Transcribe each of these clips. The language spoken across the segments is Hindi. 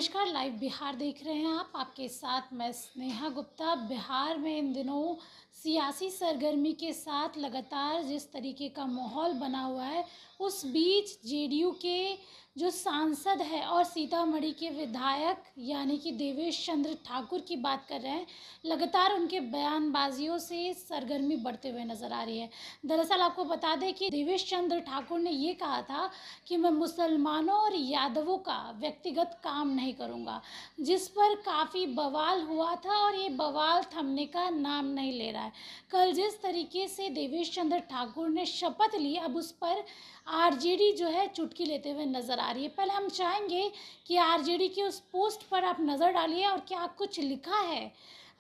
नमस्कार, लाइव बिहार देख रहे हैं आप। आपके साथ मैं स्नेहा गुप्ता। बिहार में इन दिनों सियासी सरगर्मी के साथ लगातार जिस तरीके का माहौल बना हुआ है, उस बीच जेडीयू के जो सांसद है और सीतामढ़ी के विधायक यानी कि देवेश चंद्र ठाकुर की बात कर रहे हैं। लगातार उनके बयानबाजियों से सरगर्मी बढ़ते हुए नज़र आ रही है। दरअसल आपको बता दें कि देवेश चंद्र ठाकुर ने ये कहा था कि मैं मुसलमानों और यादवों का व्यक्तिगत काम नहीं करूंगा, जिस पर काफ़ी बवाल हुआ था और ये बवाल थमने का नाम नहीं ले रहा है। कल जिस तरीके से देवेश चंद्र ठाकुर ने शपथ ली, अब उस पर आरजेडी जो है चुटकी लेते हुए नज़र आ रही है। पहले हम चाहेंगे कि आरजेडी की उस पोस्ट पर आप नज़र डालिए और क्या कुछ लिखा है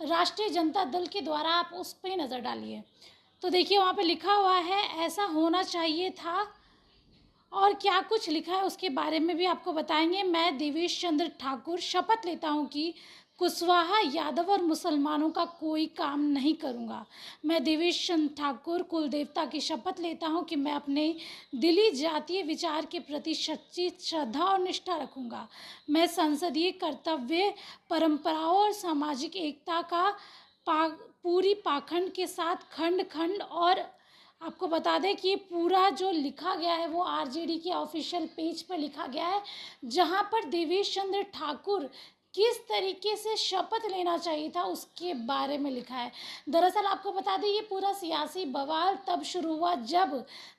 राष्ट्रीय जनता दल के द्वारा, आप उस पर नज़र डालिए। तो देखिए वहाँ पे लिखा हुआ है, ऐसा होना चाहिए था। और क्या कुछ लिखा है उसके बारे में भी आपको बताएंगे। मैं देवेश चंद्र ठाकुर शपथ लेता हूं कि कुशवाहा, यादव और मुसलमानों का कोई काम नहीं करूंगा। मैं देवेश चंद्र ठाकुर कुल देवता की शपथ लेता हूं कि मैं अपने दिली जातीय विचार के प्रति सच्ची श्रद्धा और निष्ठा रखूंगा। मैं संसदीय कर्तव्य, परंपराओं और सामाजिक एकता का पूरी पाखंड के साथ खंड खंड और आपको बता दें कि पूरा जो लिखा गया है वो आरजेडी के ऑफिशियल पेज पर लिखा गया है, जहां पर देवेश चंद्र ठाकुर किस तरीके से शपथ लेना चाहिए था उसके बारे में लिखा है। दरअसल आपको बता दें ये पूरा सियासी बवाल तब शुरू हुआ जब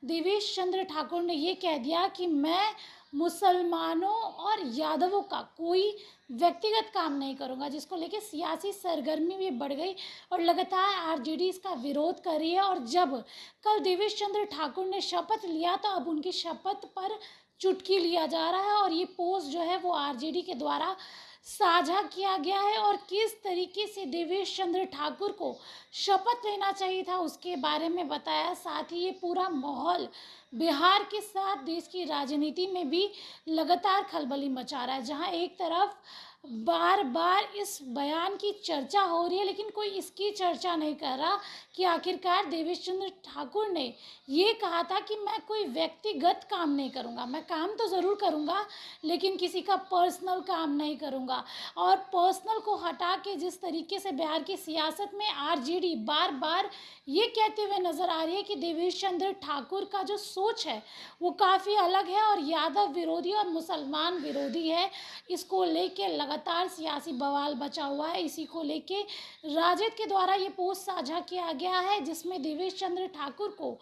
देवेश चंद्र ठाकुर ने ये कह दिया कि मैं मुसलमानों और यादवों का कोई व्यक्तिगत काम नहीं करूंगा, जिसको लेके सियासी सरगर्मी भी बढ़ गई और लगातार आरजेडी इसका विरोध कर रही है। और जब कल देवेश चंद्र ठाकुर ने शपथ लिया तो अब उनकी शपथ पर चुटकी लिया जा रहा है और ये पोस्ट जो है वो आरजेडी के द्वारा साझा किया गया है। और किस तरीके से देवेश चंद्र ठाकुर को शपथ लेना चाहिए था उसके बारे में बताया। साथ ही ये पूरा माहौल बिहार के साथ देश की राजनीति में भी लगातार खलबली मचा रहा है, जहां एक तरफ बार बार इस बयान की चर्चा हो रही है, लेकिन कोई इसकी चर्चा नहीं कर रहा कि आखिरकार देवेश चंद्र ठाकुर ने ये कहा था कि मैं कोई व्यक्तिगत काम नहीं करूंगा। मैं काम तो ज़रूर करूंगा लेकिन किसी का पर्सनल काम नहीं करूंगा। और पर्सनल को हटा के जिस तरीके से बिहार की सियासत में आरजेडी बार बार ये कहते हुए नज़र आ रही है कि देवेश चंद्र ठाकुर का जो सोच है वो काफ़ी अलग है और यादव विरोधी और मुसलमान विरोधी है, इसको लेके लगातार सियासी बवाल बचा हुआ है। इसी को लेके राजद के द्वारा ये पोस्ट साझा किया गया है, जिसमें देवेश चंद्र ठाकुर को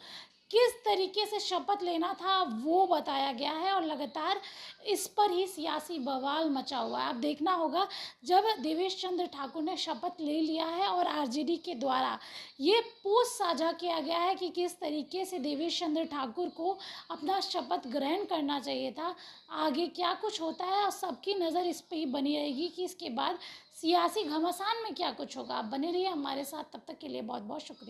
किस तरीके से शपथ लेना था वो बताया गया है और लगातार इस पर ही सियासी बवाल मचा हुआ है। अब देखना होगा जब देवेश चंद्र ठाकुर ने शपथ ले लिया है और आरजेडी के द्वारा ये पोस्ट साझा किया गया है कि किस तरीके से देवेश चंद्र ठाकुर को अपना शपथ ग्रहण करना चाहिए था, आगे क्या कुछ होता है और सबकी नज़र इस पर ही बनी रहेगी कि इसके बाद सियासी घमासान में क्या कुछ होगा। आप बने रहिए हमारे साथ, तब तक के लिए बहुत बहुत शुक्रिया।